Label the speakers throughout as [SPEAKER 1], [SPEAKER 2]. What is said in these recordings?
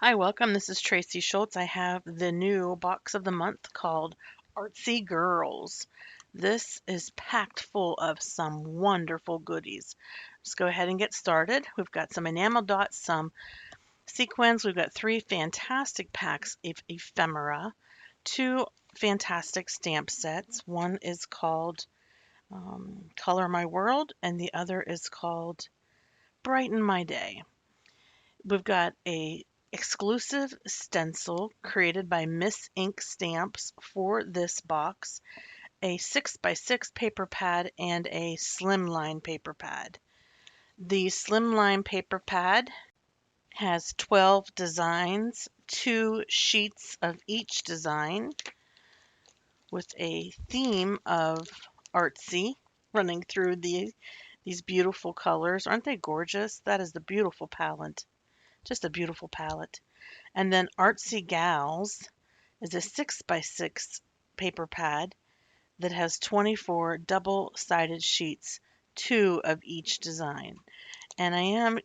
[SPEAKER 1] Hi, welcome. This is Tracy Schultz. I have the new box of the month called Artsy Girls. This is packed full of some wonderful goodies. Let's go ahead and get started. We've got some enamel dots, some sequins. We've got three fantastic packs of ephemera, two fantastic stamp sets. One is called Color My World, and the other is called Brighten My Day. We've got a exclusive stencil created by Miss Ink Stamps for this box, a 6x6 paper pad, and a slimline paper pad. The slimline paper pad has 12 designs, 2 sheets of each design with a theme of artsy running through these beautiful colors. Aren't they gorgeous? That is the beautiful palette. Just a beautiful palette. And then Artsy Gals is a 6x6 paper pad that has 24 double-sided sheets, 2 of each design. And I am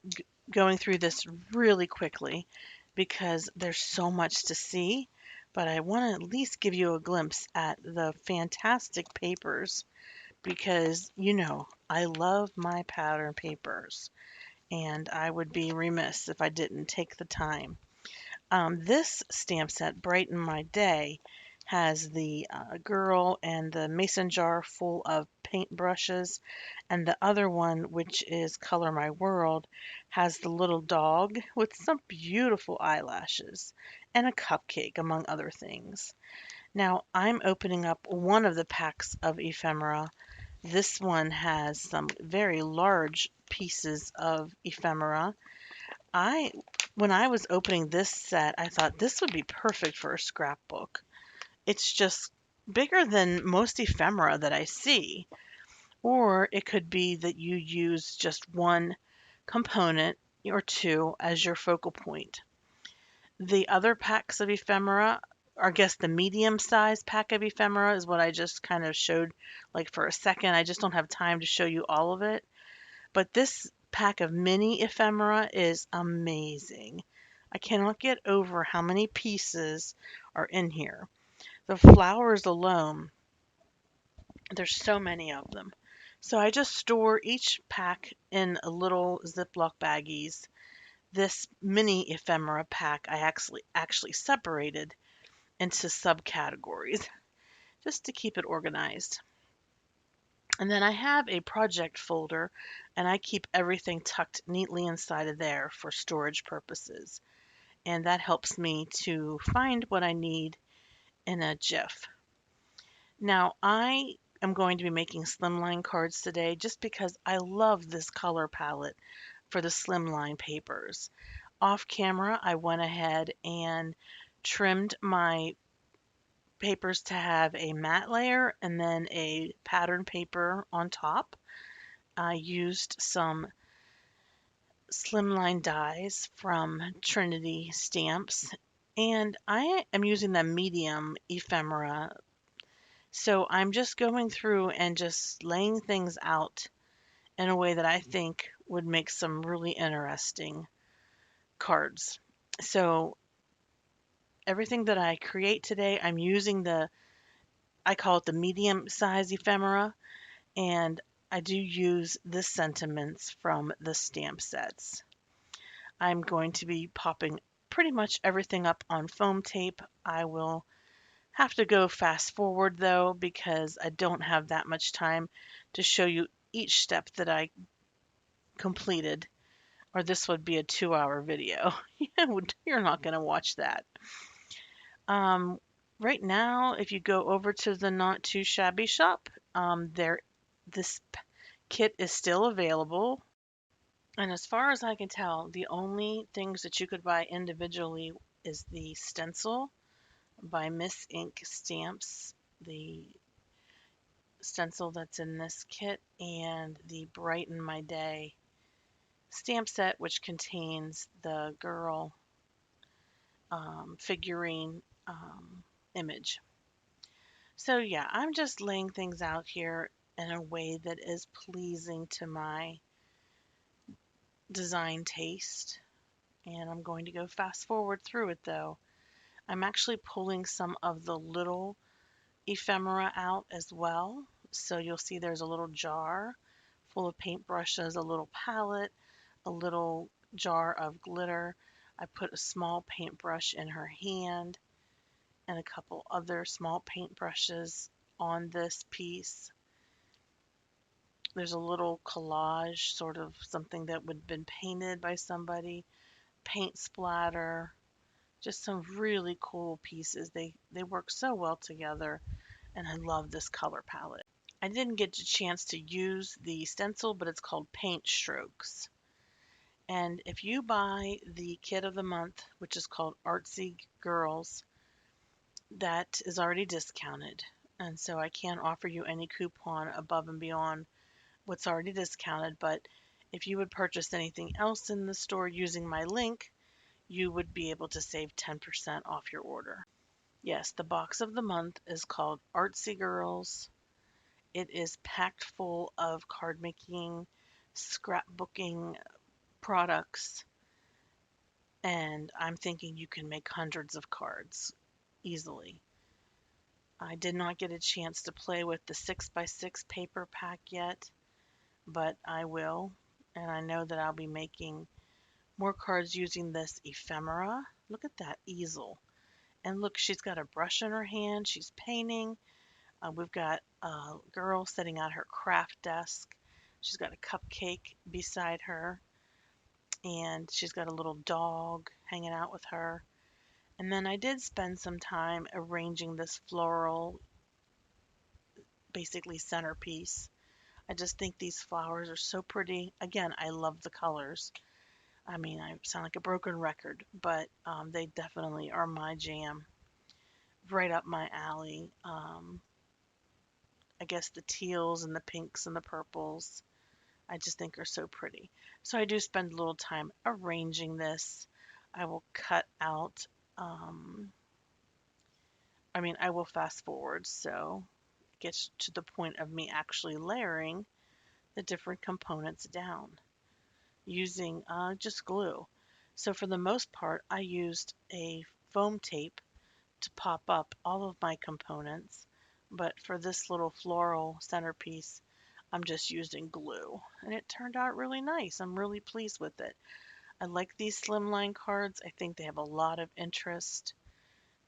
[SPEAKER 1] going through this really quickly because there's so much to see, but I want to at least give you a glimpse at the fantastic papers because, I love my pattern papers, and I would be remiss if I didn't take the time. This stamp set, Brighten My Day, has the girl and the mason jar full of paintbrushes, and the other one, which is Color My World, has the little dog with some beautiful eyelashes and a cupcake, among other things. Now, I'm opening up one of the packs of ephemera. This one has some very large pieces of ephemera. I When I was opening this set, I thought this would be perfect for a scrapbook. It's just bigger than most ephemera that I see. Or it could be that you use just one component or two as your focal point. The other packs of ephemera, or I guess the medium size pack of ephemera is what I just kind of showed like for a second. I just don't have time to show you all of it. But this pack of mini ephemera is amazing. I cannot get over how many pieces are in here. The flowers alone, there's so many of them. So I just store each pack in a little Ziploc baggies. This mini ephemera pack I actually separated into subcategories just to keep it organized. And then I have a project folder, and I keep everything tucked neatly inside of there for storage purposes. And that helps me to find what I need in a jiff. Now, I am going to be making slimline cards today just because I love this color palette for the slimline papers. Off camera, I went ahead and trimmed my papers to have a matte layer and then a pattern paper on top. I used some slimline dies from Trinity Stamps, and I am using the medium ephemera. So I'm just going through and just laying things out in a way that I think would make some really interesting cards. So everything that I create today, I'm using I call it the medium size ephemera, and I do use the sentiments from the stamp sets. I'm going to be popping pretty much everything up on foam tape. I will have to go fast forward though because I don't have that much time to show you each step that I completed, or this would be a 2-hour video. You're not going to watch that. Um, right now, if you go over to the Not Too Shabby shop, this kit is still available. And as far as I can tell, the only things that you could buy individually is the stencil by Miss Ink Stamps, the stencil that's in this kit, and the Brighten My Day stamp set, which contains the girl figurine image. So yeah, I'm just laying things out here in a way that is pleasing to my design taste. And I'm going to go fast forward through it though. I'm actually pulling some of the little ephemera out as well. So you'll see there's a little jar full of paintbrushes, a little palette, a little jar of glitter. I put a small paintbrush in her hand and a couple other small paintbrushes on this piece. There's a little collage, sort of something that would have been painted by somebody, paint splatter, just some really cool pieces. They work so well together, and I love this color palette. I didn't get a chance to use the stencil, but it's called Paint Strokes. And if you buy the kit of the month, which is called Artsy Girls, that is already discounted. And so I can't offer you any coupon above and beyond what's already discounted. But if you would purchase anything else in the store using my link, you would be able to save 10% off your order. Yes, the box of the month is called Artsy Girls. It is packed full of card making, scrapbooking products, and I'm thinking you can make hundreds of cards easily. I did not get a chance to play with the 6x6 paper pack yet, but I will, and I know that I'll be making more cards using this ephemera. Look at that easel. And look, she's got a brush in her hand. She's painting. We've got a girl sitting at her craft desk. She's got a cupcake beside her, and she's got a little dog hanging out with her. And then I did spend some time arranging this floral, basically centerpiece. I just think these flowers are so pretty. Again, I love the colors. I mean, I sound like a broken record, but they definitely are my jam. Right up my alley. I guess the teals and the pinks and the purples I just think are so pretty. So I do spend a little time arranging this. I will cut out, um, I will fast forward so it gets to the point of me actually layering the different components down using just glue. So for the most part, I used a foam tape to pop up all of my components, but for this little floral centerpiece, I'm just using glue, and it turned out really nice. I'm really pleased with it. I like these slimline cards. I think they have a lot of interest,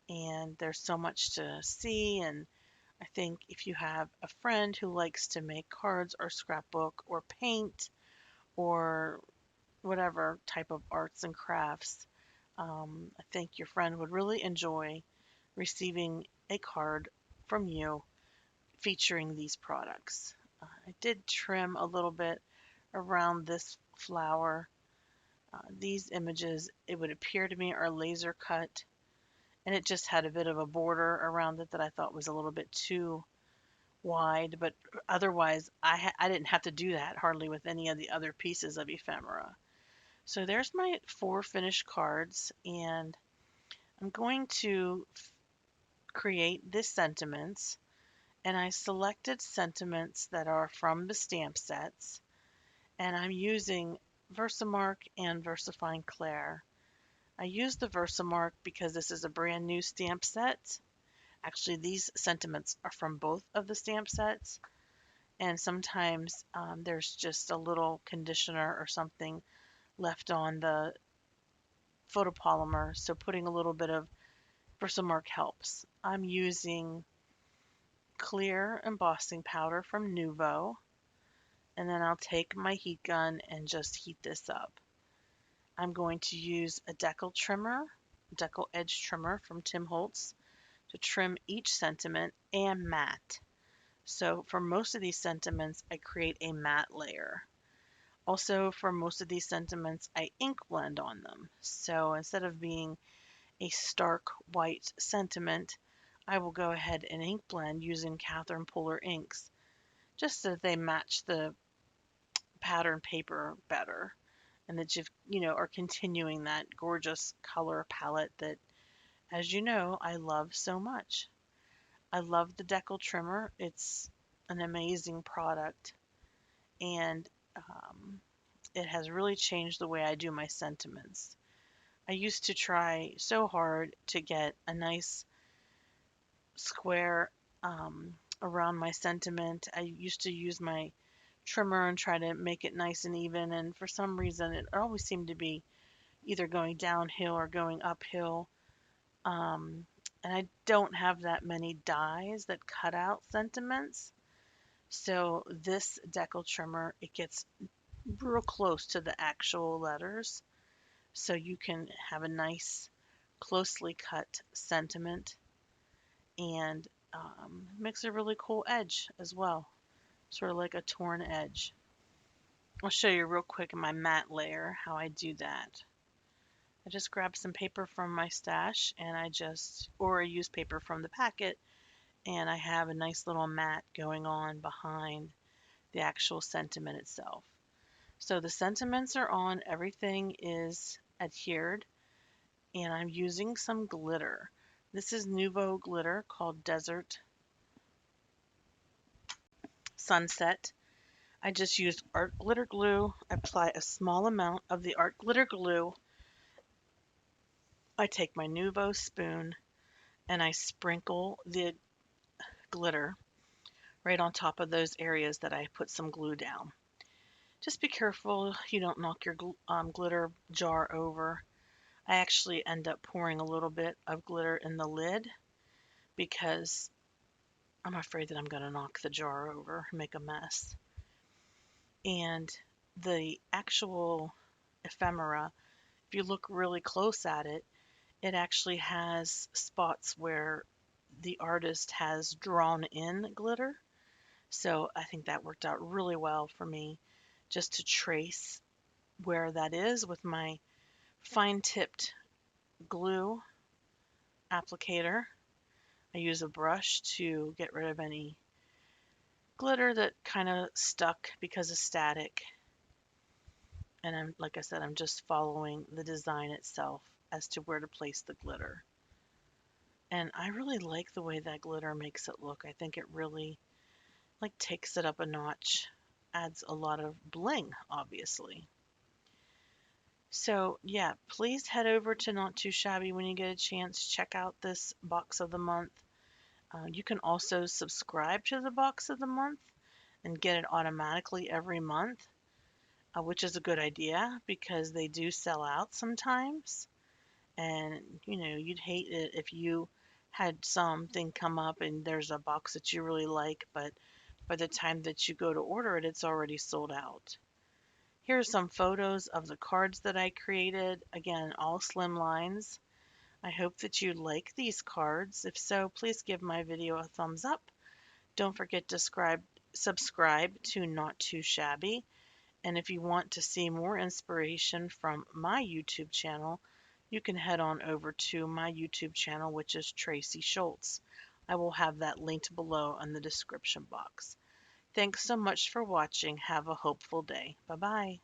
[SPEAKER 1] and there's so much to see. And I think if you have a friend who likes to make cards or scrapbook or paint or whatever type of arts and crafts, I think your friend would really enjoy receiving a card from you featuring these products. I did trim a little bit around this flower. These images, it would appear to me, are laser cut, and it just had a bit of a border around it that I thought was a little bit too wide, but otherwise I didn't have to do that hardly with any of the other pieces of ephemera. So there's my 4 finished cards, and I'm going to create the sentiments, and I selected sentiments that are from the stamp sets, and I'm using Versamark and VersaFine Clair. I use the Versamark because this is a brand new stamp set. Actually, these sentiments are from both of the stamp sets, and sometimes there's just a little conditioner or something left on the photopolymer, so putting a little bit of Versamark helps. I'm using clear embossing powder from Nuvo, and then I'll take my heat gun and just heat this up. I'm going to use a decal edge trimmer from Tim Holtz to trim each sentiment and matte. So for most of these sentiments, I create a matte layer. Also, for most of these sentiments, I ink blend on them. So instead of being a stark white sentiment, I will go ahead and ink blend using Catherine Puller inks, just so they match the pattern paper better, and that you are continuing that gorgeous color palette that, as you know, I love so much. I love the decal trimmer. It's an amazing product, and it has really changed the way I do my sentiments. I used to try so hard to get a nice square around my sentiment. I used to use my trimmer and try to make it nice and even, and for some reason it always seemed to be either going downhill or going uphill. Um, and I don't have that many dies that cut out sentiments. So this decal trimmer, it gets real close to the actual letters. So you can have a nice closely cut sentiment and makes a really cool edge as well. Sort of like a torn edge. I'll show you real quick in my matte layer how I do that. I just grab some paper from my stash and or I use paper from the packet, and I have a nice little mat going on behind the actual sentiment itself. So the sentiments are on, everything is adhered, and I'm using some glitter. This is Nouveau glitter called Desert Sunset. I just used art glitter glue. I apply a small amount of the art glitter glue. I take my Nouveau spoon and I sprinkle the glitter right on top of those areas that I put some glue down. Just be careful you don't knock your glitter jar over. I actually end up pouring a little bit of glitter in the lid because I'm afraid that I'm going to knock the jar over and make a mess. And the actual ephemera, if you look really close at it, it actually has spots where the artist has drawn in glitter. So I think that worked out really well for me just to trace where that is with my fine tipped glue applicator. I use a brush to get rid of any glitter that kind of stuck because of static. And like I said, I'm just following the design itself as to where to place the glitter. And I really like the way that glitter makes it look. I think it really like takes it up a notch, adds a lot of bling, obviously. So yeah, please head over to Not Too Shabby when you get a chance. Check out this box of the month. You can also subscribe to the box of the month and get it automatically every month, which is a good idea because they do sell out sometimes. And you'd hate it if you had something come up and there's a box that you really like, but by the time that you go to order it, it's already sold out. Here are some photos of the cards that I created. Again, all slim lines. I hope that you like these cards. If so, please give my video a thumbs up. Don't forget to subscribe to Not Too Shabby. And if you want to see more inspiration from my YouTube channel, you can head on over to my YouTube channel, which is Tracy Schultz. I will have that linked below in the description box. Thanks so much for watching. Have a hopeful day. Bye-bye.